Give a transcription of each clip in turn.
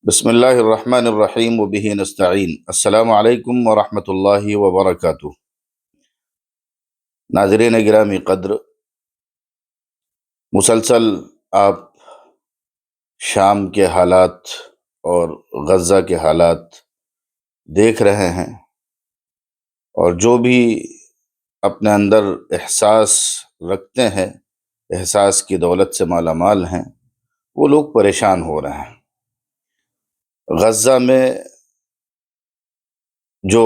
بسم اللہ الرحمن الرحیم وبہ نستعین۔ السلام علیکم ورحمۃ اللہ وبرکاتہ۔ ناظرین گرامی قدر، مسلسل آپ شام کے حالات اور غزہ کے حالات دیکھ رہے ہیں، اور جو بھی اپنے اندر احساس رکھتے ہیں، احساس کی دولت سے مالا مال ہیں، وہ لوگ پریشان ہو رہے ہیں۔ غزہ میں جو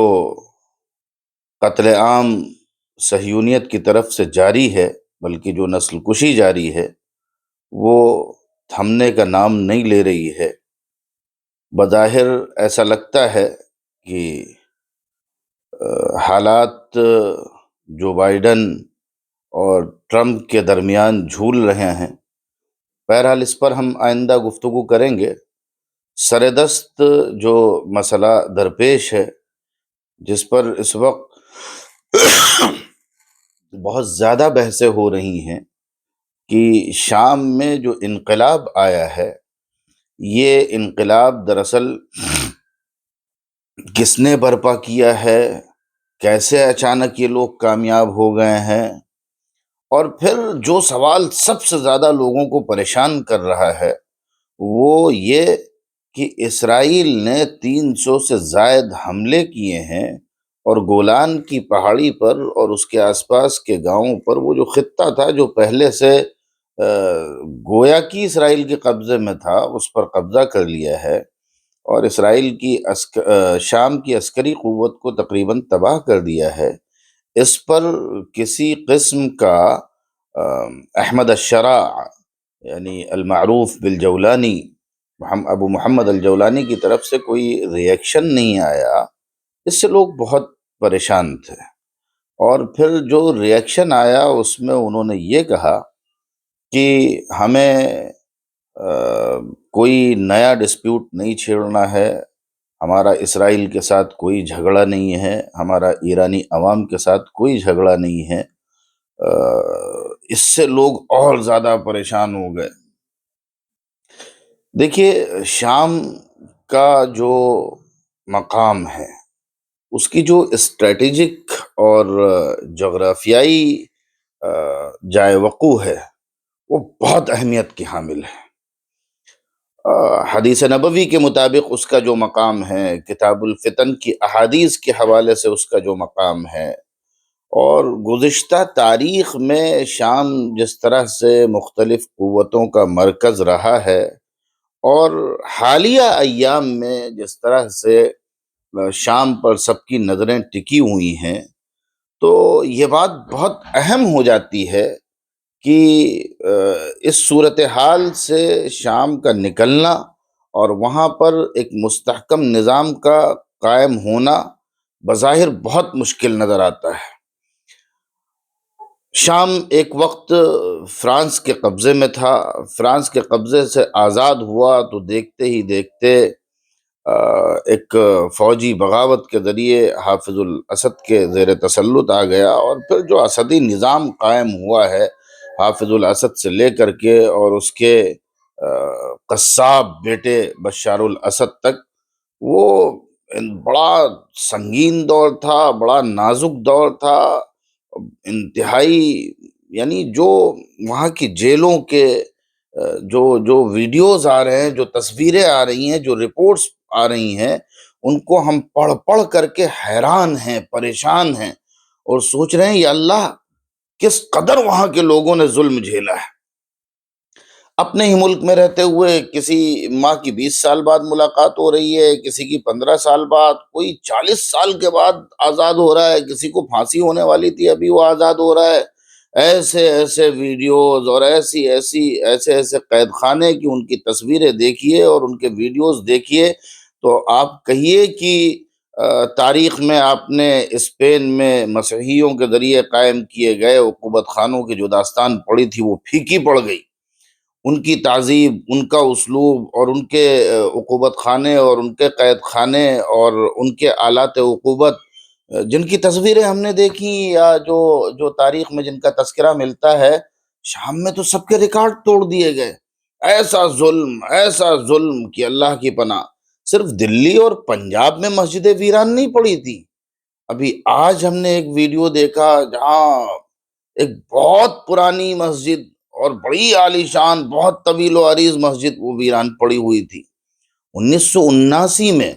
قتل عام صہیونیت کی طرف سے جاری ہے، بلکہ جو نسل کشی جاری ہے، وہ تھمنے کا نام نہیں لے رہی ہے۔ بظاہر ایسا لگتا ہے کہ حالات جو بائیڈن اور ٹرمپ کے درمیان جھول رہے ہیں، بہرحال اس پر ہم آئندہ گفتگو کریں گے۔ سردست جو مسئلہ درپیش ہے، جس پر اس وقت بہت زیادہ بحثیں ہو رہی ہیں، کہ شام میں جو انقلاب آیا ہے، یہ انقلاب دراصل کس نے برپا کیا ہے، کیسے اچانک یہ لوگ کامیاب ہو گئے ہیں، اور پھر جو سوال سب سے زیادہ لوگوں کو پریشان کر رہا ہے وہ یہ کہ اسرائیل نے 300 سے زائد حملے کیے ہیں، اور گولان کی پہاڑی پر اور اس کے آس پاس کے گاؤں پر، وہ جو خطہ تھا جو پہلے سے گویا کی اسرائیل کے قبضے میں تھا، اس پر قبضہ کر لیا ہے، اور اسرائیل کی شام کی عسکری قوت کو تقریباً تباہ کر دیا ہے۔ اس پر کسی قسم کا احمد الشراع، یعنی المعروف بالجولانی، ابو محمد الجولانی کی طرف سے کوئی ریئیکشن نہیں آیا۔ اس سے لوگ بہت پریشان تھے، اور پھر جو ریئیکشن آیا اس میں انہوں نے یہ کہا کہ ہمیں کوئی نیا ڈسپیوٹ نہیں چھیڑنا ہے، ہمارا اسرائیل کے ساتھ کوئی جھگڑا نہیں ہے، ہمارا ایرانی عوام کے ساتھ کوئی جھگڑا نہیں ہے۔ اس سے لوگ اور زیادہ پریشان ہو گئے۔ دیکھیے، شام کا جو مقام ہے، اس کی جو اسٹریٹجک اور جغرافیائی جائے وقوع ہے، وہ بہت اہمیت کی حامل ہے۔ حدیث نبوی کے مطابق اس کا جو مقام ہے، کتاب الفتن کی احادیث کے حوالے سے اس کا جو مقام ہے، اور گزشتہ تاریخ میں شام جس طرح سے مختلف قوتوں کا مرکز رہا ہے، اور حالیہ ایام میں جس طرح سے شام پر سب کی نظریں ٹکی ہوئی ہیں، تو یہ بات بہت اہم ہو جاتی ہے کہ اس صورتحال سے شام کا نکلنا اور وہاں پر ایک مستحکم نظام کا قائم ہونا بظاہر بہت مشکل نظر آتا ہے۔ شام ایک وقت فرانس کے قبضے میں تھا، فرانس کے قبضے سے آزاد ہوا تو دیکھتے ہی دیکھتے ایک فوجی بغاوت کے ذریعے حافظ الاسد کے زیر تسلط آ گیا، اور پھر جو اسدی نظام قائم ہوا ہے حافظ الاسد سے لے کر کے اور اس کے قصاب بیٹے بشار الاسد تک، وہ بڑا سنگین دور تھا، بڑا نازک دور تھا، انتہائی، یعنی جو وہاں کی جیلوں کے جو ویڈیوز آ رہے ہیں، جو تصویریں آ رہی ہیں، جو رپورٹس آ رہی ہیں، ان کو ہم پڑھ پڑھ کر کے حیران ہیں، پریشان ہیں، اور سوچ رہے ہیں یا اللہ کس قدر وہاں کے لوگوں نے ظلم جھیلا ہے۔ اپنے ہی ملک میں رہتے ہوئے کسی ماں کی 20 سال بعد ملاقات ہو رہی ہے، کسی کی 15 سال بعد، کوئی 40 سال کے بعد آزاد ہو رہا ہے، کسی کو پھانسی ہونے والی تھی ابھی وہ آزاد ہو رہا ہے۔ ایسے ایسے ویڈیوز اور ایسے ایسے قید خانے کی ان کی تصویریں دیکھیے اور ان کے ویڈیوز دیکھیے، تو آپ کہیے کہ تاریخ میں آپ نے اسپین میں مسیحیوں کے ذریعے قائم کیے گئے عقوبت خانوں کی جو داستان پڑی تھی وہ پھیکی پڑ گئی۔ ان کی تہذیب، ان کا اسلوب، اور ان کے عقوبت خانے اور ان کے قید خانے اور ان کے آلات عقوبت، جن کی تصویریں ہم نے دیکھی یا جو تاریخ میں جن کا تذکرہ ملتا ہے، شام میں تو سب کے ریکارڈ توڑ دیے گئے۔ ایسا ظلم کہ اللہ کی پناہ. صرف دلی اور پنجاب میں مسجدیں ویران نہیں پڑی تھی. ابھی آج ہم نے ایک ویڈیو دیکھا جہاں ایک بہت پرانی مسجد اور بڑی عالی شان بہت طویل و عریض مسجد وہ ویران پڑی ہوئی تھی. 1979 میں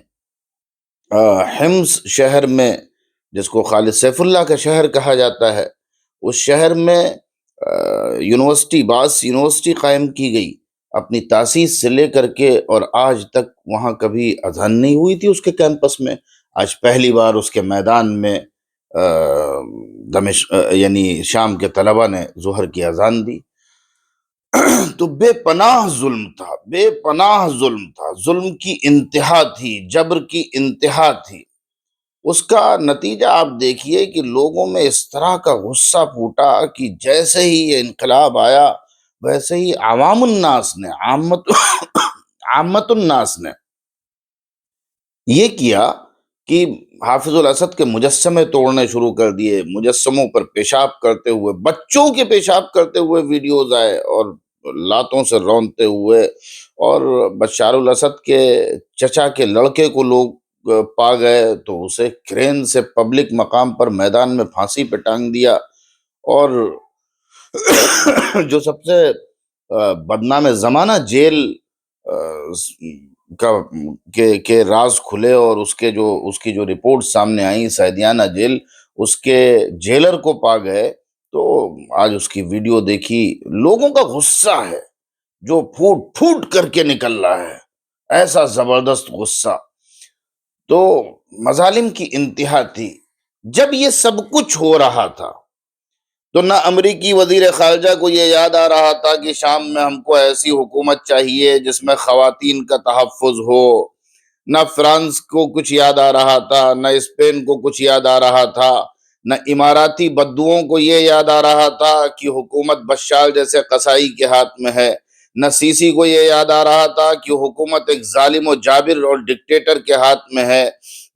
حمص شہر میں، جس کو خالد سیف اللہ کا شہر کہا جاتا ہے، اس شہر میں بعض یونیورسٹی قائم کی گئی. اپنی تاسیس سے لے کر کے اور آج تک وہاں کبھی اذان نہیں ہوئی تھی اس کے کیمپس میں. آج پہلی بار اس کے میدان میں یعنی شام کے طلبہ نے ظہر کی اذان دی. تو بے پناہ ظلم تھا، بے پناہ ظلم تھا، ظلم کی انتہا تھی، جبر کی انتہا تھی. اس کا نتیجہ آپ دیکھیے کہ لوگوں میں اس طرح کا غصہ پھوٹا کہ جیسے ہی یہ انقلاب آیا ویسے ہی عوام الناس نے، عامت الناس نے یہ کیا کہ حافظ الاسد کے مجسمے توڑنے شروع کر دیے. مجسموں پر پیشاب کرتے ہوئے، بچوں کے پیشاب کرتے ہوئے ویڈیوز آئے اور لاتوں سے رونتے ہوئے. اور بشار الاسد کے چچا کے لڑکے کو لوگ پا گئے تو اسے کرین سے پبلک مقام پر میدان میں پھانسی پہ ٹانگ دیا. اور جو سب سے بدنام زمانہ جیل کے راز کھلے اور اس کی جو رپورٹ سامنے آئی، سیدیانہ جیل، اس کے جیلر کو پا گئے. تو آج اس کی ویڈیو دیکھی، لوگوں کا غصہ ہے جو پھوٹ پھوٹ کر کے نکل رہا ہے، ایسا زبردست غصہ. تو مظالم کی انتہا تھی. جب یہ سب کچھ ہو رہا تھا تو نہ امریکی وزیر خارجہ کو یہ یاد آ رہا تھا کہ شام میں ہم کو ایسی حکومت چاہیے جس میں خواتین کا تحفظ ہو، نہ فرانس کو کچھ یاد آ رہا تھا، نہ اسپین کو کچھ یاد آ رہا تھا، نہ اماراتی بدوؤں کو یہ یاد آ رہا تھا کہ حکومت بشار جیسے قصائی کے ہاتھ میں ہے، نہ سیسی کو یہ یاد آ رہا تھا کہ حکومت ایک ظالم و جابر اور ڈکٹیٹر کے ہاتھ میں ہے،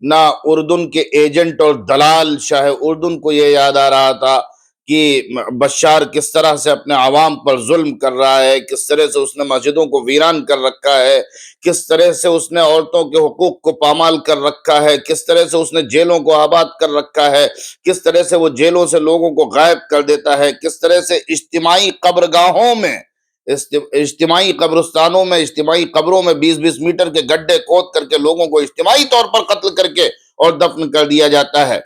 نہ اردن کے ایجنٹ اور دلال شاہ اردن کو یہ یاد آ رہا تھا کہ بشار کس طرح سے اپنے عوام پر ظلم کر رہا ہے، کس طرح سے اس نے مسجدوں کو ویران کر رکھا ہے، کس طرح سے اس نے عورتوں کے حقوق کو پامال کر رکھا ہے، کس طرح سے اس نے جیلوں کو آباد کر رکھا ہے، کس طرح سے وہ جیلوں سے لوگوں کو غائب کر دیتا ہے، کس طرح سے اجتماعی قبرگاہوں میں، اجتماعی قبرستانوں میں، اجتماعی قبروں میں 20-20 میٹر کے گڈھے کھود کر کے لوگوں کو اجتماعی طور پر قتل کر کے اور دفن کر دیا جاتا ہے.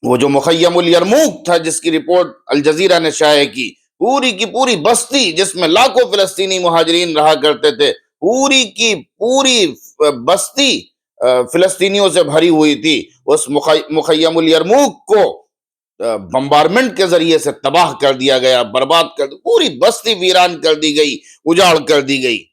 وہ جو مخیم الیرموک تھا جس کی رپورٹ الجزیرہ نے شائع کی پوری بستی جس میں لاکھوں فلسطینی مہاجرین رہا کرتے تھے، پوری کی پوری بستی فلسطینیوں سے بھری ہوئی تھی. اس مخیم الیرموک کو بمبارمنٹ کے ذریعے سے تباہ کر دیا گیا، برباد کر پوری بستی ویران کر دی گئی، اجاڑ کر دی گئی.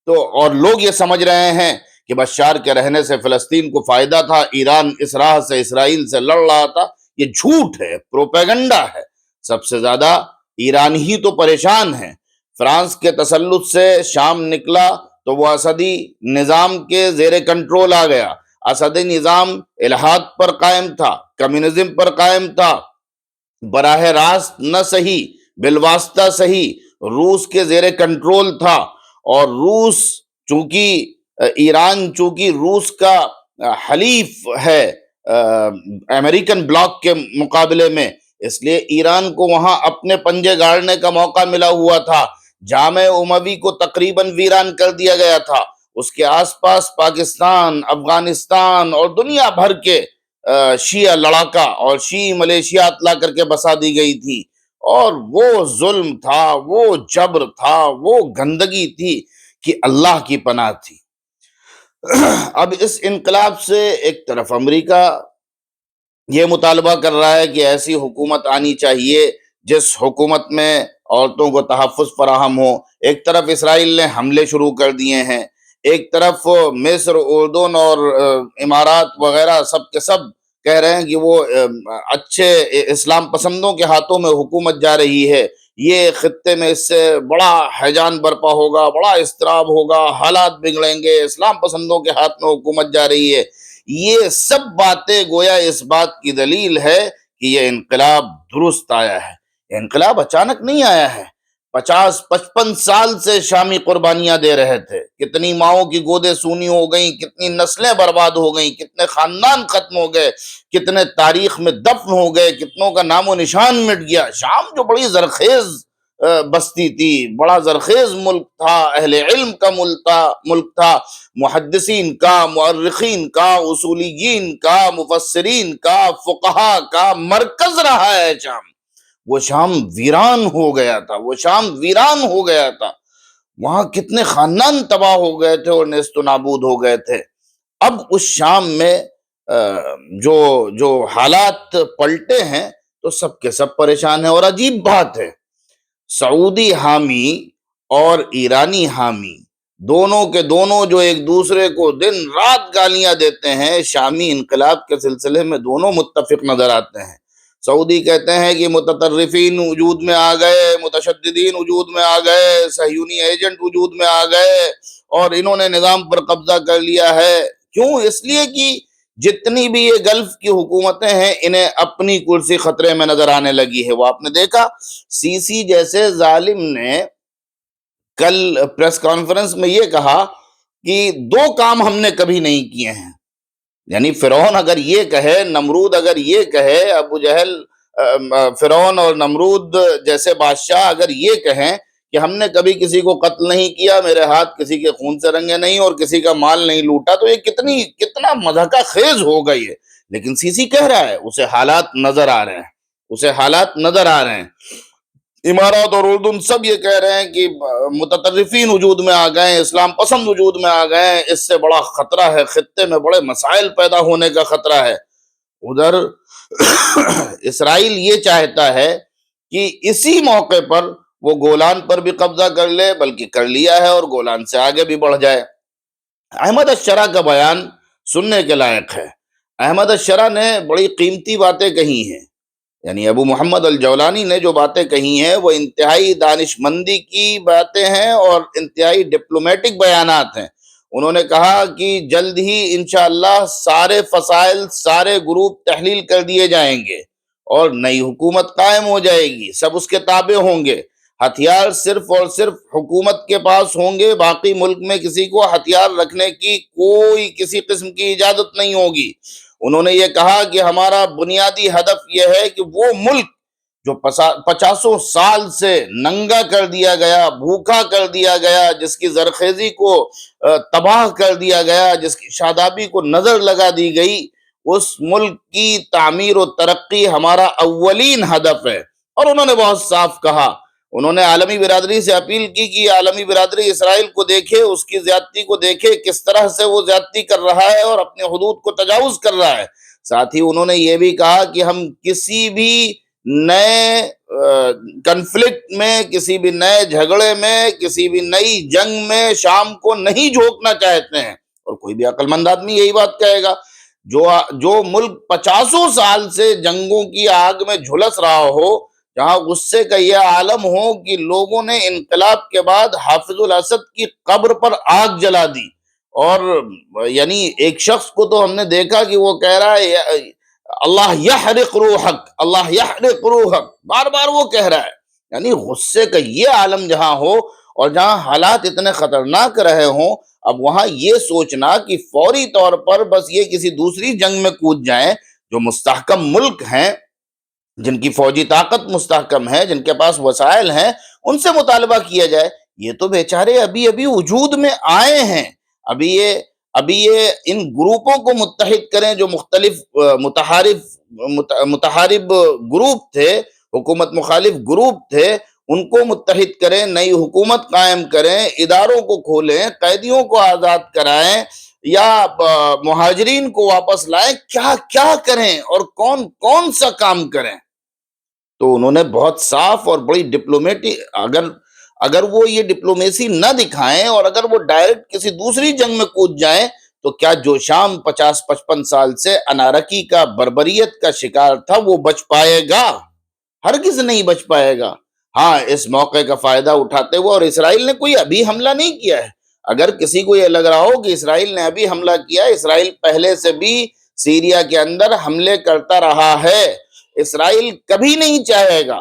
تو اور لوگ یہ سمجھ رہے ہیں کہ بشار کے رہنے سے فلسطین کو فائدہ تھا، ایران اس راہ سے اسرائیل سے لڑ رہا تھا. یہ جھوٹ ہے، پروپیگنڈا ہے. سب سے زیادہ ایران ہی تو پریشان ہے. فرانس کے تسلط سے شام نکلا تو وہ اسدی نظام کے زیر کنٹرول آ گیا. اسدی نظام الہاد پر قائم تھا، کمیونزم پر قائم تھا، براہ راست نہ صحیح بالواسطہ صحیح روس کے زیر کنٹرول تھا. اور روس ایران چونکہ روس کا حلیف ہے امریکن بلاک کے مقابلے میں، اس لیے ایران کو وہاں اپنے پنجے گاڑنے کا موقع ملا ہوا تھا. جامع اموی کو تقریباً ویران کر دیا گیا تھا. اس کے آس پاس پاکستان، افغانستان اور دنیا بھر کے شیعہ لڑاکا اور شیعی ملیشیات لا کر کے بسا دی گئی تھی. اور وہ ظلم تھا، وہ جبر تھا، وہ گندگی تھی کہ اللہ کی پناہ تھی. اب اس انقلاب سے ایک طرف امریکہ یہ مطالبہ کر رہا ہے کہ ایسی حکومت آنی چاہیے جس حکومت میں عورتوں کو تحفظ فراہم ہو. ایک طرف اسرائیل نے حملے شروع کر دیے ہیں، ایک طرف مصر، اردن اور امارات وغیرہ سب کے سب کہہ رہے ہیں کہ وہ اچھے اسلام پسندوں کے ہاتھوں میں حکومت جا رہی ہے، یہ خطے میں اس سے بڑا ہیجان برپا ہوگا، بڑا اضطراب ہوگا، حالات بگڑیں گے، اسلام پسندوں کے ہاتھ میں حکومت جا رہی ہے. یہ سب باتیں گویا اس بات کی دلیل ہے کہ یہ انقلاب درست آیا ہے. انقلاب اچانک نہیں آیا ہے. 50-55 سال سے شامی قربانیاں دے رہے تھے، کتنی ماؤں کی گودیں سونی ہو گئیں، کتنی نسلیں برباد ہو گئیں، کتنے خاندان ختم ہو گئے، کتنے تاریخ میں دفن ہو گئے، کتنوں کا نام و نشان مٹ گیا۔ شام جو بڑی زرخیز بستی تھی، بڑا زرخیز ملک تھا، اہل علم کا ملک تھا، محدثین کا، مؤرخین کا، اصولیین کا، مفسرین کا، فقہا کا مرکز رہا ہے شام۔ وہ شام ویران ہو گیا تھا، وہ شام ویران ہو گیا تھا، وہاں کتنے خاندان تباہ ہو گئے تھے اور نیست و نابود ہو گئے تھے۔ اب اس شام میں جو جو حالات پلٹے ہیں تو سب کے سب پریشان ہیں۔ اور عجیب بات ہے، سعودی حامی اور ایرانی حامی دونوں کے دونوں جو ایک دوسرے کو دن رات گالیاں دیتے ہیں، شامی انقلاب کے سلسلے میں دونوں متفق نظر آتے ہیں۔ سعودی کہتے ہیں کہ متطرفین وجود میں آ گئے، متشددین وجود میں آ گئے، صہیونی ایجنٹ وجود میں آ گئے اور انہوں نے نظام پر قبضہ کر لیا ہے۔ کیوں؟ اس لیے کہ جتنی بھی یہ گلف کی حکومتیں ہیں انہیں اپنی کرسی خطرے میں نظر آنے لگی ہے۔ وہ آپ نے دیکھا سی سی جیسے ظالم نے کل پریس کانفرنس میں یہ کہا کہ 2 کام ہم نے کبھی نہیں کیے ہیں، یعنی فرعون اگر یہ کہے، نمرود اگر یہ کہے، ابو جہل فرعون اور نمرود جیسے بادشاہ اگر یہ کہیں کہ ہم نے کبھی کسی کو قتل نہیں کیا، میرے ہاتھ کسی کے خون سے رنگے نہیں اور کسی کا مال نہیں لوٹا، تو یہ کتنا مضحکہ خیز ہوگا یہ۔ لیکن سی سی کہہ رہا ہے، اسے حالات نظر آ رہے ہیں، اسے حالات نظر آ رہے ہیں۔ امارات اور اردن سب یہ کہہ رہے ہیں کہ متطرفین وجود میں آ گئے ہیں، اسلام پسند وجود میں آ گئے ہیں، اس سے بڑا خطرہ ہے، خطے میں بڑے مسائل پیدا ہونے کا خطرہ ہے۔ ادھر اسرائیل یہ چاہتا ہے کہ اسی موقع پر وہ گولان پر بھی قبضہ کر لے، بلکہ کر لیا ہے اور گولان سے آگے بھی بڑھ جائے۔ احمد الشرع کا بیان سننے کے لائق ہے۔ احمد الشرع نے بڑی قیمتی باتیں کہی ہیں، یعنی ابو محمد الجولانی نے جو باتیں کہی ہیں وہ انتہائی دانش مندی کی باتیں ہیں اور انتہائی ڈپلومیٹک بیانات ہیں۔ انہوں نے کہا کہ جلد ہی انشاءاللہ سارے فصائل، سارے گروپ تحلیل کر دیے جائیں گے اور نئی حکومت قائم ہو جائے گی، سب اس کے تابع ہوں گے، ہتھیار صرف اور صرف حکومت کے پاس ہوں گے، باقی ملک میں کسی کو ہتھیار رکھنے کی کوئی کسی قسم کی اجازت نہیں ہوگی۔ انہوں نے یہ کہا کہ ہمارا بنیادی ہدف یہ ہے کہ وہ ملک جو 50 سال سے ننگا کر دیا گیا، بھوکا کر دیا گیا، جس کی زرخیزی کو تباہ کر دیا گیا، جس کی شادابی کو نظر لگا دی گئی، اس ملک کی تعمیر و ترقی ہمارا اولین ہدف ہے۔ اور انہوں نے بہت صاف کہا، انہوں نے عالمی برادری سے اپیل کی کہ عالمی برادری اسرائیل کو دیکھے، اس کی زیادتی کو دیکھے، کس طرح سے وہ زیادتی کر رہا ہے اور اپنے حدود کو تجاوز کر رہا ہے۔ ساتھ ہی انہوں نے یہ بھی کہا کہ ہم کسی بھی نئے کنفلکٹ میں، کسی بھی نئے جھگڑے میں، کسی بھی نئی جنگ میں شام کو نہیں جھونکنا چاہتے ہیں۔ اور کوئی بھی عقل مند آدمی یہی بات کہے گا۔ جو ملک 50 سال سے جنگوں کی آگ میں جھلس رہا ہو، جہاں غصے کا یہ عالم ہو کہ لوگوں نے انقلاب کے بعد حافظ الاسد کی قبر پر آگ جلا دی، اور یعنی ایک شخص کو تو ہم نے دیکھا کہ وہ کہہ رہا ہے اللہ یحرق روحک، اللہ یحرق روحک، بار بار وہ کہہ رہا ہے۔ یعنی غصے کا یہ عالم جہاں ہو اور جہاں حالات اتنے خطرناک رہے ہوں، اب وہاں یہ سوچنا کہ فوری طور پر بس یہ کسی دوسری جنگ میں کود جائیں، جو مستحکم ملک ہیں، جن کی فوجی طاقت مستحکم ہے، جن کے پاس وسائل ہیں، ان سے مطالبہ کیا جائے۔ یہ تو بیچارے ابھی وجود میں آئے ہیں، ابھی یہ ان گروپوں کو متحد کریں جو مختلف متحارب گروپ تھے، حکومت مخالف گروپ تھے، ان کو متحد کریں، نئی حکومت قائم کریں، اداروں کو کھولیں، قیدیوں کو آزاد کرائیں یا مہاجرین کو واپس لائیں، کیا کریں اور کون سا کام کریں۔ تو انہوں نے بہت صاف اور بڑی ڈپلومیٹی، اگر وہ یہ ڈپلومیسی نہ دکھائیں اور اگر وہ ڈائریکٹ کسی دوسری جنگ میں کود جائیں، تو کیا جو شام 50-55 سال سے انارکی کا، بربریت کا شکار تھا، وہ بچ پائے گا؟ ہرگز نہیں بچ پائے گا۔ ہاں، اس موقع کا فائدہ اٹھاتے ہوئے، اور اسرائیل نے کوئی ابھی حملہ نہیں کیا ہے۔ اگر کسی کو یہ لگ رہا ہو کہ اسرائیل نے ابھی حملہ کیا، اسرائیل پہلے سے بھی سیریا کے اندر حملے کرتا رہا ہے۔ اسرائیل کبھی نہیں چاہے گا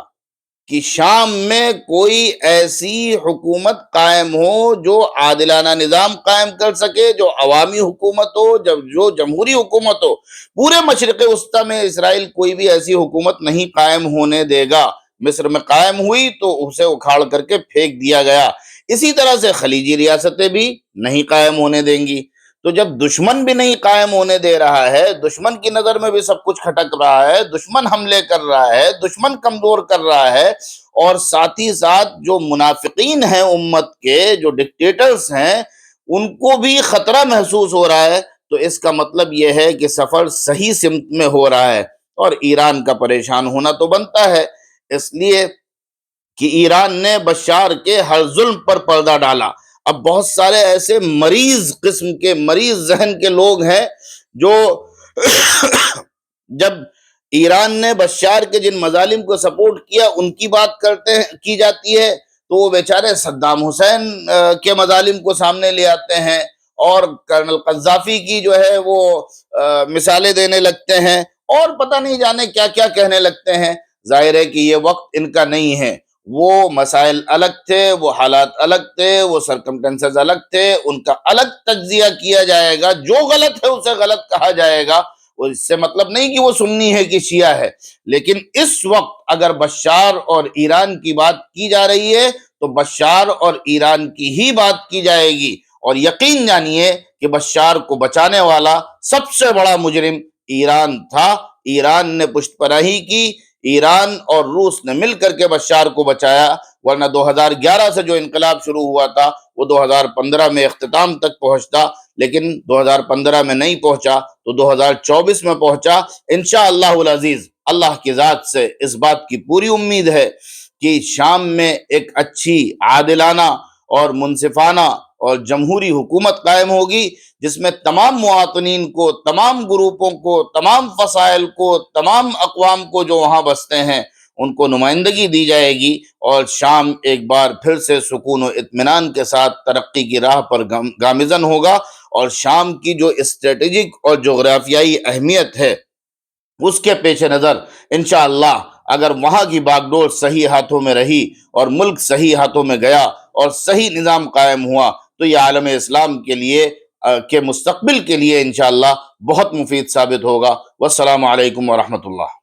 کہ شام میں کوئی ایسی حکومت قائم ہو جو عادلانہ نظام قائم کر سکے، جو عوامی حکومت ہو، جو جمہوری حکومت ہو۔ پورے مشرق وسطی میں اسرائیل کوئی بھی ایسی حکومت نہیں قائم ہونے دے گا۔ مصر میں قائم ہوئی تو اسے اکھاڑ کر کے پھینک دیا گیا۔ اسی طرح سے خلیجی ریاستیں بھی نہیں قائم ہونے دیں گی۔ تو جب دشمن بھی نہیں قائم ہونے دے رہا ہے، دشمن کی نظر میں بھی سب کچھ کھٹک رہا ہے، دشمن حملے کر رہا ہے، دشمن کمزور کر رہا ہے، اور ساتھ ہی ساتھ جو منافقین ہیں امت کے، جو ڈکٹیٹرز ہیں، ان کو بھی خطرہ محسوس ہو رہا ہے، تو اس کا مطلب یہ ہے کہ سفر صحیح سمت میں ہو رہا ہے، اور ایران کا پریشان ہونا تو بنتا ہے، اس لیے کہ ایران نے بشار کے ہر ظلم پر پردہ ڈالا۔ اب بہت سارے ایسے مریض قسم کے، مریض ذہن کے لوگ ہیں جو جب ایران نے بشار کے جن مظالم کو سپورٹ کیا ان کی بات کی جاتی ہے تو وہ بیچارے صدام حسین کے مظالم کو سامنے لے آتے ہیں، اور کرنل قذافی کی جو ہے وہ مثالیں دینے لگتے ہیں، اور پتہ نہیں جانے کیا کیا کہنے لگتے ہیں۔ ظاہر ہے کہ یہ وقت ان کا نہیں ہے، وہ مسائل الگ تھے، وہ حالات الگ تھے، وہ سرکمٹنسز الگ تھے، ان کا الگ تجزیہ کیا جائے گا، جو غلط ہے اسے غلط کہا جائے گا۔ اس سے مطلب نہیں کہ وہ سنی ہے کہ شیعہ ہے، لیکن اس وقت اگر بشار اور ایران کی بات کی جا رہی ہے تو بشار اور ایران کی ہی بات کی جائے گی، اور یقین جانیے کہ بشار کو بچانے والا سب سے بڑا مجرم ایران تھا۔ ایران نے پشت پناہی کی، ایران اور روس نے مل کر کے بشار کو بچایا، ورنہ 2011 سے جو انقلاب شروع ہوا تھا وہ 2015 میں اختتام تک پہنچتا، لیکن 2015 میں نہیں پہنچا تو 2024 میں پہنچا۔ انشاءاللہ العزیز اللہ کی ذات سے اس بات کی پوری امید ہے کہ شام میں ایک اچھی، عادلانہ اور منصفانہ اور جمہوری حکومت قائم ہوگی، جس میں تمام مواطنین کو، تمام گروپوں کو، تمام فصائل کو، تمام اقوام کو جو وہاں بستے ہیں ان کو نمائندگی دی جائے گی، اور شام ایک بار پھر سے سکون و اطمینان کے ساتھ ترقی کی راہ پر گامزن ہوگا۔ اور شام کی جو اسٹریٹجک اور جغرافیائی اہمیت ہے اس کے پیش نظر انشاءاللہ اگر وہاں کی باغ ڈور صحیح ہاتھوں میں رہی اور ملک صحیح ہاتھوں میں گیا اور صحیح نظام قائم ہوا تو یہ عالم اسلام کے لیے کے مستقبل کے لیے انشاءاللہ بہت مفید ثابت ہوگا۔ والسلام علیکم ورحمۃ اللہ۔